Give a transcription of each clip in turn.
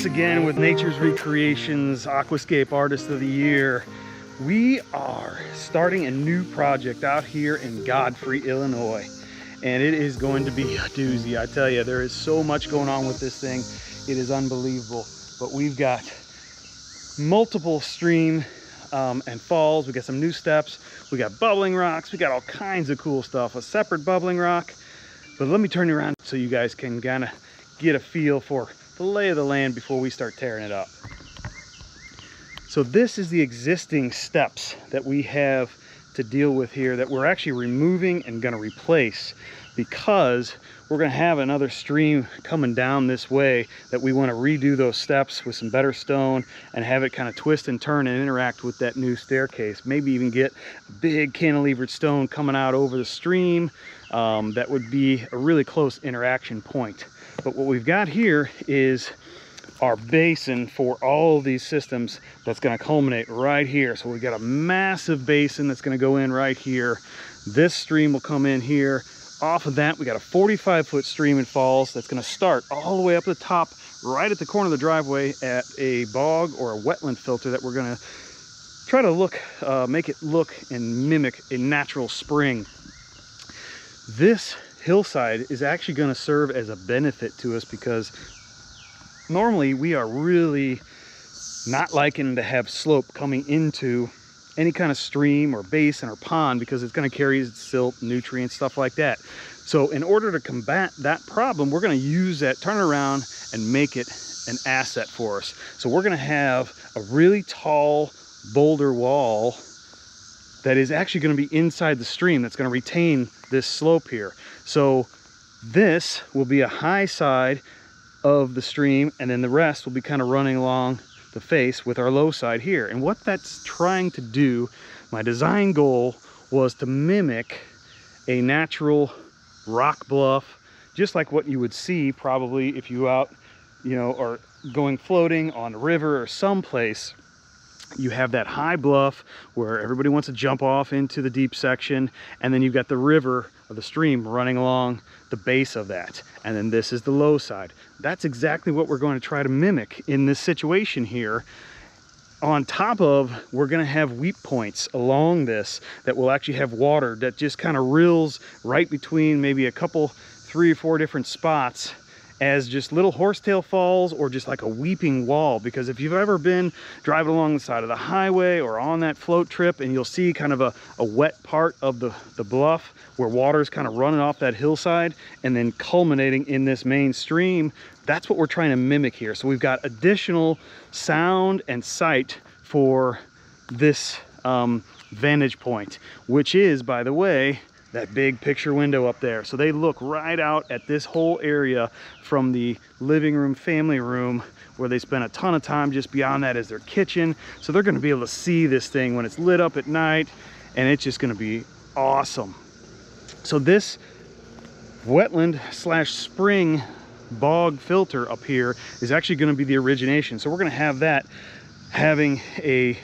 again with Nature's Recreations Aquascape Artist of the Year. We are starting a new project out here in Godfrey, Illinois, and it is going to be a doozy. I tell you, there is so much going on with this thing. It is unbelievable. But we've got multiple stream and falls. We got some new steps. We got bubbling rocks. We got all kinds of cool stuff. A separate bubbling rock. But let me turn you around so you guys can kind of get a feel for the lay of the land before we start tearing it up. So this is the existing steps that we have to deal with here that we're actually removing and going to replace, because we're going to have another stream coming down this way that we want to redo those steps with some better stone and have it kind of twist and turn and interact with that new staircase. Maybe even get a big cantilevered stone coming out over the stream. That would be a really close interaction point. But what we've got here is our basin for all of these systems that's going to culminate right here. So we've got a massive basin that's going to go in right here. This stream will come in here. Off of that, we got a 45-foot stream and falls that's going to start all the way up the top, right at the corner of the driveway at a bog or a wetland filter that we're going to try to make it look and mimic a natural spring. This hillside is actually going to serve as a benefit to us, because normally we are really not liking to have slope coming into any kind of stream or basin or pond, because it's going to carry silt, nutrients, stuff like that. So in order to combat that problem, we're going to use that, turn it around and make it an asset for us. So we're going to have a really tall boulder wall that is actually going to be inside the stream that's going to retain this slope here. So this will be a high side of the stream, and then the rest will be kind of running along the face with our low side here. And what that's trying to do, my design goal was to mimic a natural rock bluff, just like what you would see probably if you out, or going floating on a river or someplace. You have that high bluff where everybody wants to jump off into the deep section, and then you've got the river or the stream running along the base of that, and then this is the low side. That's exactly what we're going to try to mimic in this situation here. On top of, we're going to have weep points along this that will actually have water that just kind of rills right between maybe a couple, 3 or 4 different spots, as just little horsetail falls or just like a weeping wall. Because if you've ever been driving along the side of the highway or on that float trip, and you'll see kind of a wet part of the bluff where water is kind of running off that hillside and then culminating in this main stream, that's what we're trying to mimic here. So we've got additional sound and sight for this vantage point, which is, by the way, that big picture window up there. So they look right out at this whole area from the living room, family room, where they spend a ton of time. Just beyond that is their kitchen. So they're going to be able to see this thing when it's lit up at night, and it's just going to be awesome. So this wetland / spring bog filter up here is actually going to be the origination. So we're going to have that having a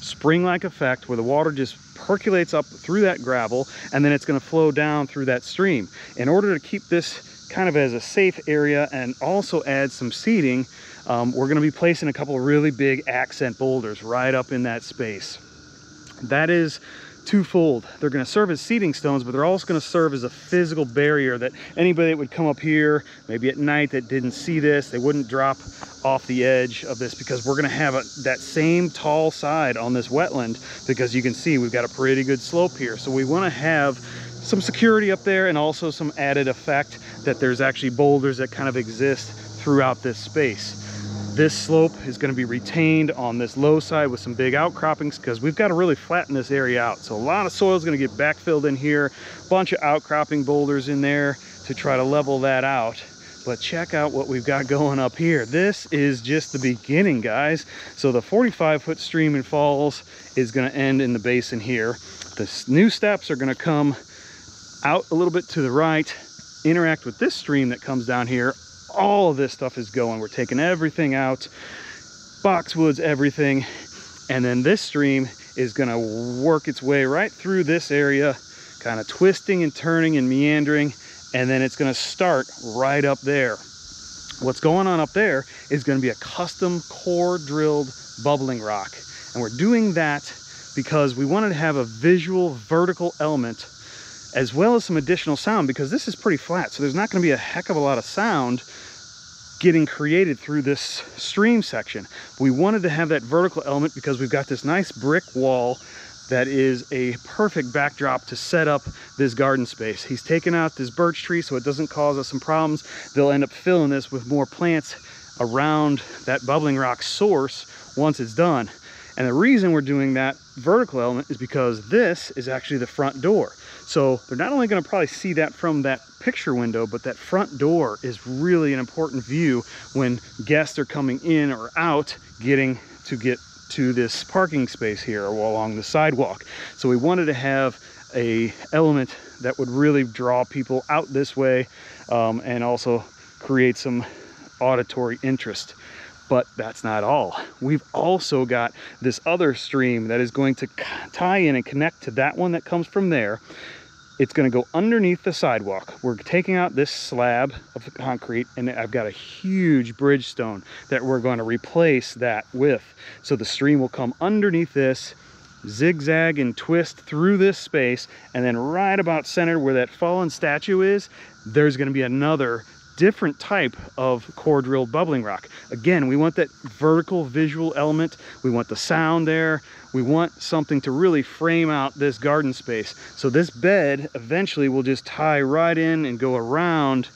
spring-like effect where the water just percolates up through that gravel, and then it's going to flow down through that stream. In order to keep this kind of as a safe area and also add some seating, we're going to be placing a couple of really big accent boulders right up in that space. That is twofold. They're going to serve as seating stones, but they're also going to serve as a physical barrier that anybody that would come up here maybe at night that didn't see this, they wouldn't drop off the edge of this, because we're going to have that same tall side on this wetland, because you can see we've got a pretty good slope here. So we want to have some security up there, and also some added effect that there's actually boulders that kind of exist throughout this space. This slope is going to be retained on this low side with some big outcroppings, because we've got to really flatten this area out. So a lot of soil is going to get backfilled in here, a bunch of outcropping boulders in there to try to level that out. But check out what we've got going up here. This is just the beginning, guys. So the 45-foot stream and falls is going to end in the basin here. The new steps are going to come out a little bit to the right, interact with this stream that comes down here. All of this stuff is going. We're taking everything out, boxwoods, everything, and then this stream is going to work its way right through this area, kind of twisting and turning and meandering, and then it's going to start right up there. What's going on up there is going to be a custom core drilled bubbling rock. And we're doing that because we wanted to have a visual vertical element as well as some additional sound, because this is pretty flat. So there's not going to be a heck of a lot of sound getting created through this stream section. We wanted to have that vertical element because we've got this nice brick wall that is a perfect backdrop to set up this garden space. He's taken out this birch tree so it doesn't cause us some problems. They'll end up filling this with more plants around that bubbling rock source once it's done. And the reason we're doing that vertical element is because this is actually the front door. So they're not only going to probably see that from that picture window, but that front door is really an important view when guests are coming in or out getting to this parking space here or along the sidewalk. So we wanted to have a element that would really draw people out this way, and also create some auditory interest. But that's not all. We've also got this other stream that is going to tie in and connect to that one that comes from there. It's going to go underneath the sidewalk. We're taking out this slab of the concrete, and I've got a huge bridge stone that we're going to replace that with. So the stream will come underneath this, zigzag and twist through this space, and then right about center where that fallen statue is, there's going to be another different type of core drilled bubbling rock. Again, we want that vertical visual element. We want the sound there. We want something to really frame out this garden space. So this bed eventually will just tie right in and go around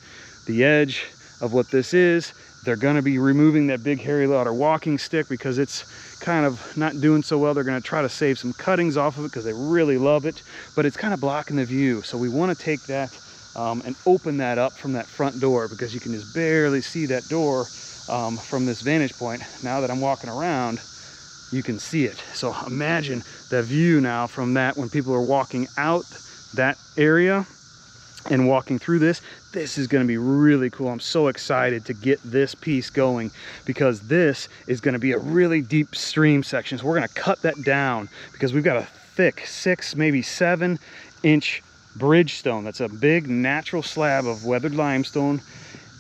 the edge of what this is. They're going to be removing that big hairy ladder walking stick because it's kind of not doing so well. They're going to try to save some cuttings off of it because they really love it, but it's kind of blocking the view. So we want to take that and open that up from that front door, because you can just barely see that door from this vantage point. Now that I'm walking around, you can see it. So imagine the view now from that when people are walking out that area and walking through this. This is going to be really cool. I'm so excited to get this piece going, because this is going to be a really deep stream section. So we're going to cut that down because we've got a thick 6, maybe 7 inch bridge stone. That's a big natural slab of weathered limestone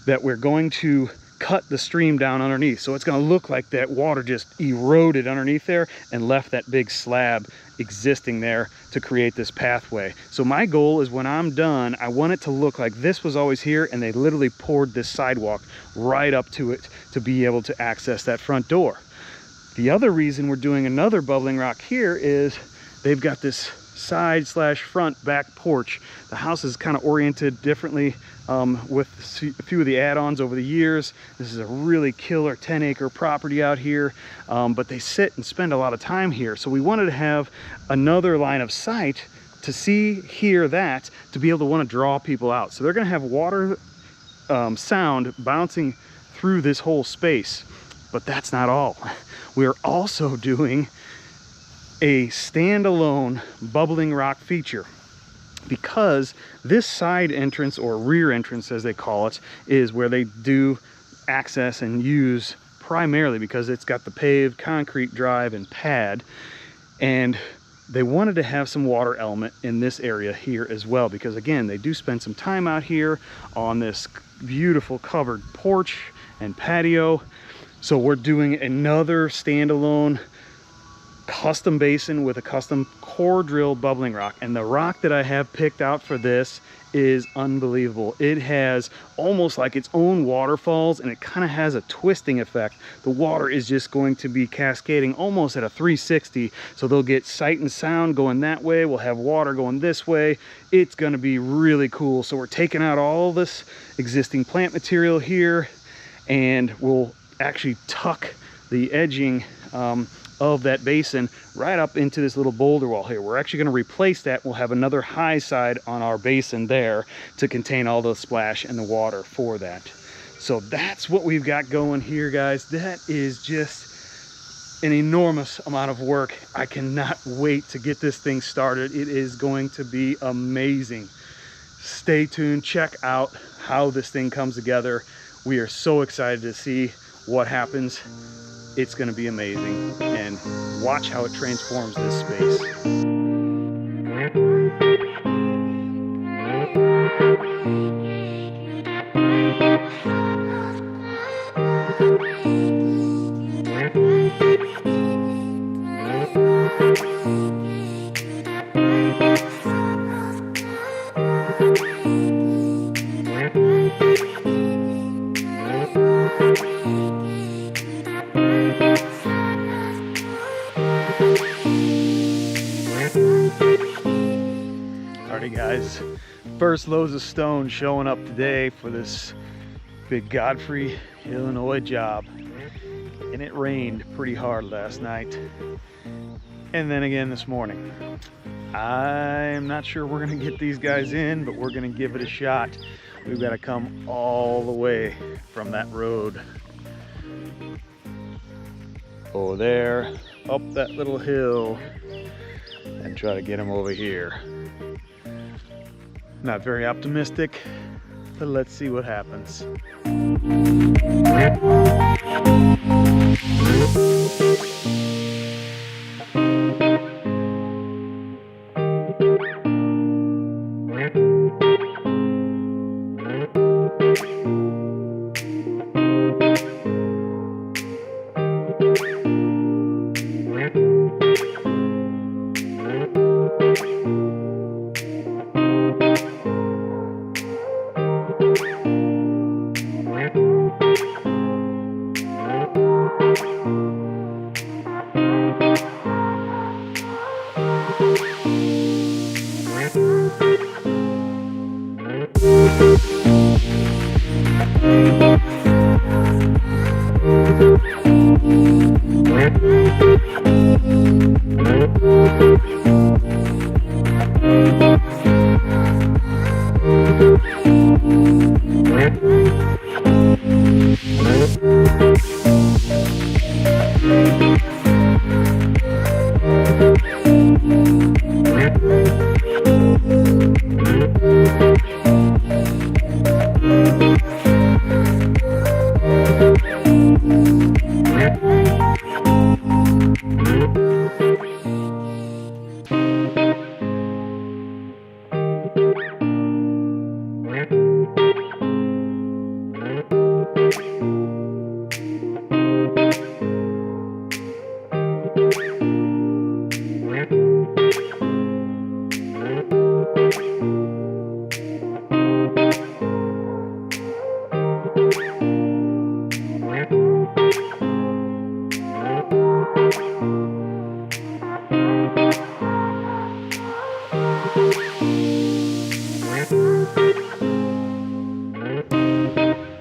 that we're going to cut the stream down underneath. So it's going to look like that water just eroded underneath there and left that big slab existing there to create this pathway. So my goal is when I'm done, I want it to look like this was always here and they literally poured this sidewalk right up to it to be able to access that front door. The other reason we're doing another bubbling rock here is they've got this side slash front back porch. The house is kind of oriented differently with a few of the add-ons over the years. This is a really killer 10-acre property out here, but they sit and spend a lot of time here. So we wanted to have another line of sight to see, hear that, to be able to want to draw people out. So they're going to have water sound bouncing through this whole space. But that's not all. We're also doing a standalone bubbling rock feature, because this side entrance, or rear entrance as they call it, is where they do access and use primarily because it's got the paved concrete drive and pad, and they wanted to have some water element in this area here as well, because again, they do spend some time out here on this beautiful covered porch and patio. So we're doing another standalone custom basin with a custom core drill bubbling rock, and the rock that I have picked out for this is unbelievable. It has almost like its own waterfalls, and it kind of has a twisting effect. The water is just going to be cascading almost at a 360, so they'll get sight and sound going that way. We'll have water going this way. It's going to be really cool. So we're taking out all this existing plant material here, and we'll actually tuck the edging of that basin right up into this little boulder wall here. We're actually going to replace that. We'll have another high side on our basin there to contain all the splash and the water for that. So that's what we've got going here, guys. That is just an enormous amount of work. I cannot wait to get this thing started. It is going to be amazing. Stay tuned, check out how this thing comes together. We are so excited to see what happens. It's going to be amazing, and watch how it transforms this space. guys, first loads of stone showing up today for this big Godfrey, Illinois job. And it rained pretty hard last night. And then again this morning. I'm not sure we're gonna get these guys in, but we're gonna give it a shot. We've got to come all the way from that road over there, up that little hill, and try to get them over here. Not very optimistic, but let's see what happens.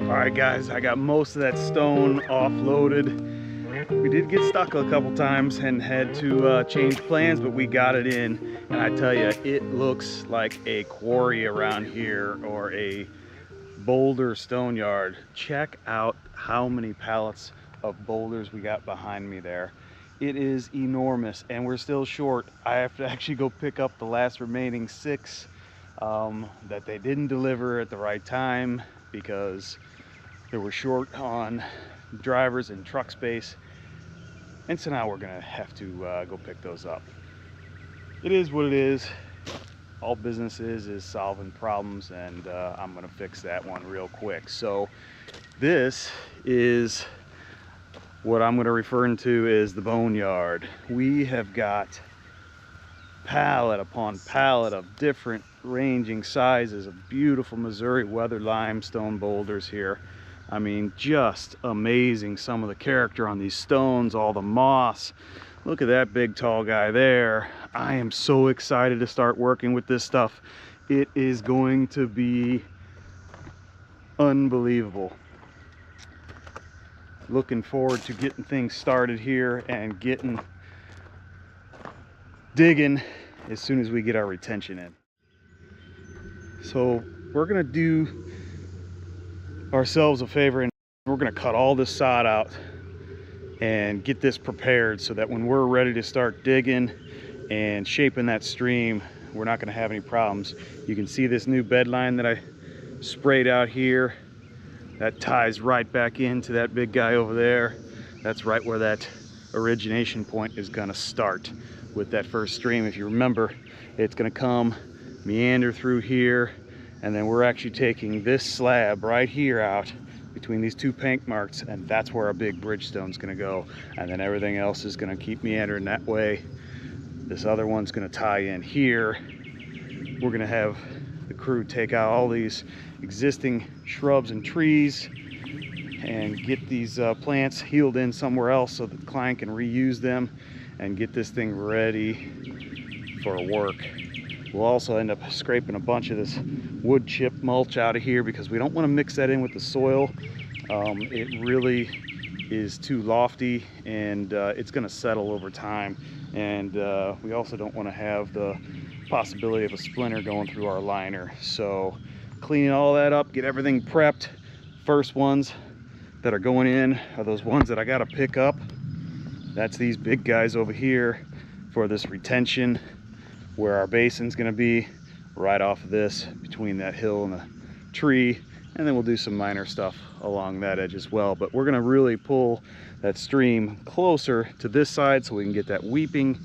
Alright guys, I got most of that stone offloaded. We did get stuck a couple times and had to change plans, but we got it in. And I tell you, it looks like a quarry around here, or a boulder stone yard. Check out how many pallets of boulders we got behind me there. It is enormous, and we're still short. I have to actually go pick up the last remaining 6 that they didn't deliver at the right time because they were short on drivers and truck space. And so now we're gonna have to go pick those up. It is what it is. All business is solving problems, and I'm gonna fix that one real quick. So this is what I'm gonna refer to as the boneyard. We have got pallet upon pallet of different ranging sizes of beautiful Missouri weathered limestone boulders here. I mean, just amazing, some of the character on these stones, all the moss. Look at that big tall guy there. I am so excited to start working with this stuff. It is going to be unbelievable. Looking forward to getting things started here and getting digging as soon as we get our retention in. So we're gonna do ourselves a favor, and we're gonna cut all this sod out and get this prepared so that when we're ready to start digging and shaping that stream, we're not gonna have any problems. You can see this new bed line that I sprayed out here. That ties right back into that big guy over there. That's right where that origination point is gonna start with that first stream. If you remember, it's gonna come, meander through here, and then we're actually taking this slab right here out between these 2 paint marks, and that's where our big bridgestone's gonna go. And then everything else is gonna keep meandering that way. This other one's gonna tie in here. We're gonna have the crew take out all these existing shrubs and trees and get these plants healed in somewhere else so that the client can reuse them and get this thing ready for work. We'll also end up scraping a bunch of this wood chip mulch out of here because we don't want to mix that in with the soil. It really is too lofty, and it's going to settle over time. And we also don't want to have the possibility of a splinter going through our liner. So cleaning all that up, get everything prepped. First ones that are going in are those ones that I got to pick up. That's these big guys over here for this retention, where our basin's going to be right off of this, between that hill and the tree. And then we'll do some minor stuff along that edge as well. But we're going to really pull that stream closer to this side so we can get that weeping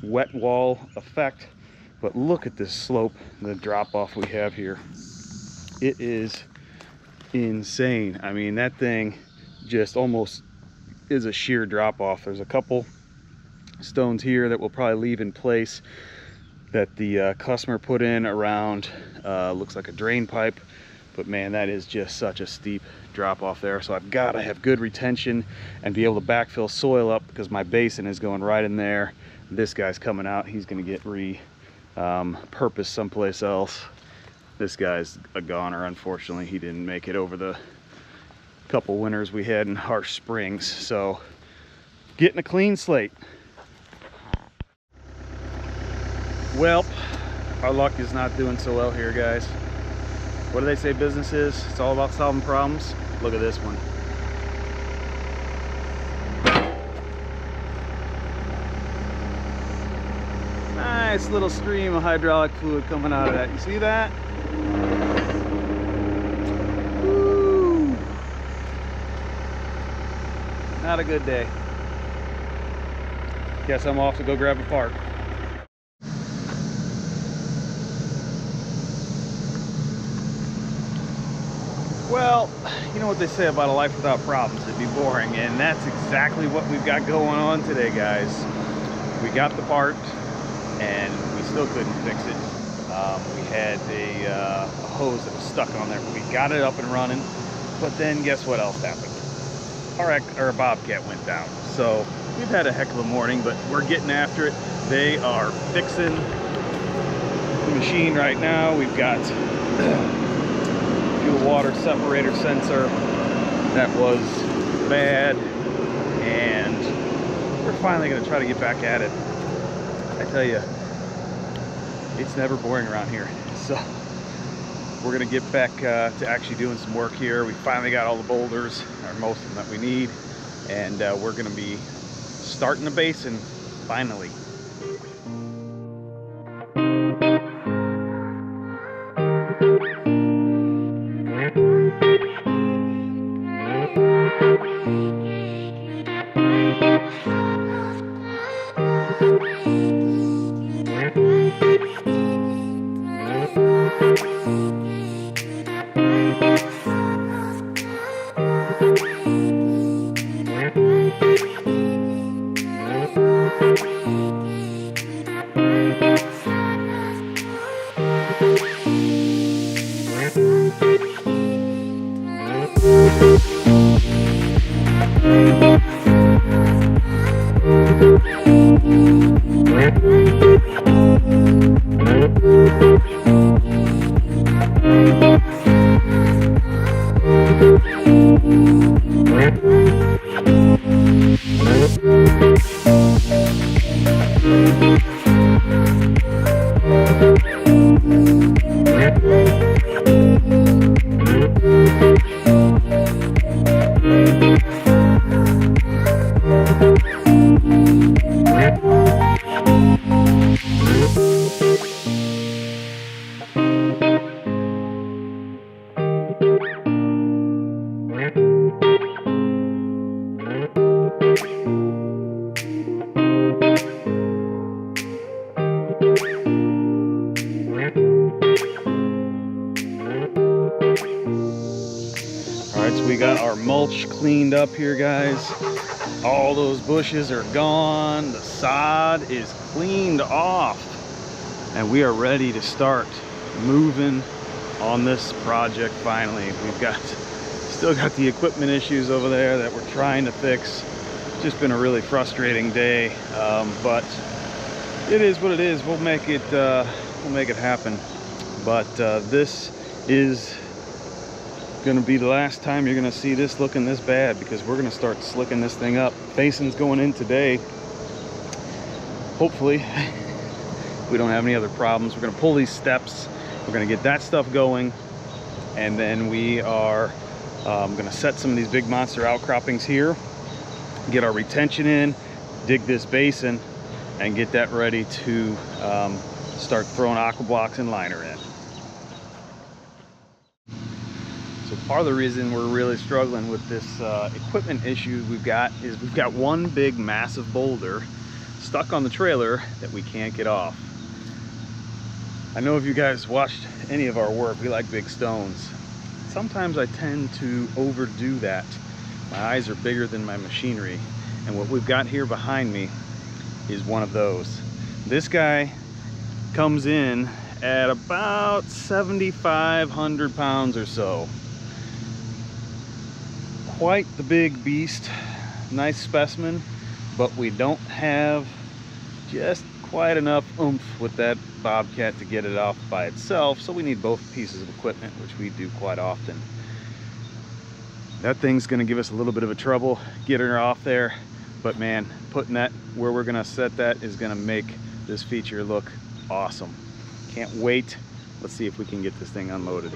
wet wall effect. But look at this slope, the drop off we have here. It is insane. I mean, that thing just almost is a sheer drop off. There's a couple stones here that we'll probably leave in place that the customer put in around, looks like a drain pipe. But man, that is just such a steep drop off there. So I've got to have good retention and be able to backfill soil up, because my basin is going right in there. This guy's coming out, he's going to get repurposed someplace else. This guy's a goner, unfortunately. He didn't make it over the couple winters we had in harsh springs. So getting a clean slate. Well, our luck is not doing so well here, guys. What do they say business is? It's all about solving problems. Look at this one. Nice little stream of hydraulic fluid coming out of that. You see that? Woo. Not a good day. Guess I'm off to go grab a part. Well, you know what they say about a life without problems, it'd be boring, and that's exactly what we've got going on today, guys. We got the part, and we still couldn't fix it. We had a hose that was stuck on there, but we got it up and running. But then guess what else happened? Our bobcat went down. So we've had a heck of a morning, but we're getting after it. They are fixing the machine right now. We've got fuel water separator sensor that was bad, and we're finally going to try to get back at it. I tell you, it's never boring around here. So we're going to get back to actually doing some work here. We finally got all the boulders, or most of them that we need, and we're going to be starting the basin finally. We got our mulch cleaned up here, guys. All those bushes are gone. The sod is cleaned off, and we are ready to start moving on this project finally. We've still got the equipment issues over there that we're trying to fix. It's just been a really frustrating day, but it is what it is. We'll make it happen. But this is gonna be the last time you're gonna see this looking this bad, because we're gonna start slicking this thing up. Basin's going in today. Hopefully we don't have any other problems. We're gonna pull these steps, we're gonna get that stuff going, and then we are gonna set some of these big monster outcroppings here, get our retention in, dig this basin, and get that ready to start throwing aqua blocks and liner in. So part of the reason we're really struggling with this equipment issue we've got is we've got one big massive boulder stuck on the trailer that we can't get off. I know if you guys watched any of our work, we like big stones. Sometimes I tend to overdo that. My eyes are bigger than my machinery, and what we've got here behind me is one of those. This guy comes in at about 7,500 pounds or so. Quite the big beast, nice specimen, but we don't have just quite enough oomph with that bobcat to get it off by itself, so we need both pieces of equipment, which we do quite often. That thing's gonna give us a little bit of a trouble getting her off there, but man, putting that where we're gonna set that is gonna make this feature look awesome. Can't wait. Let's see if we can get this thing unloaded.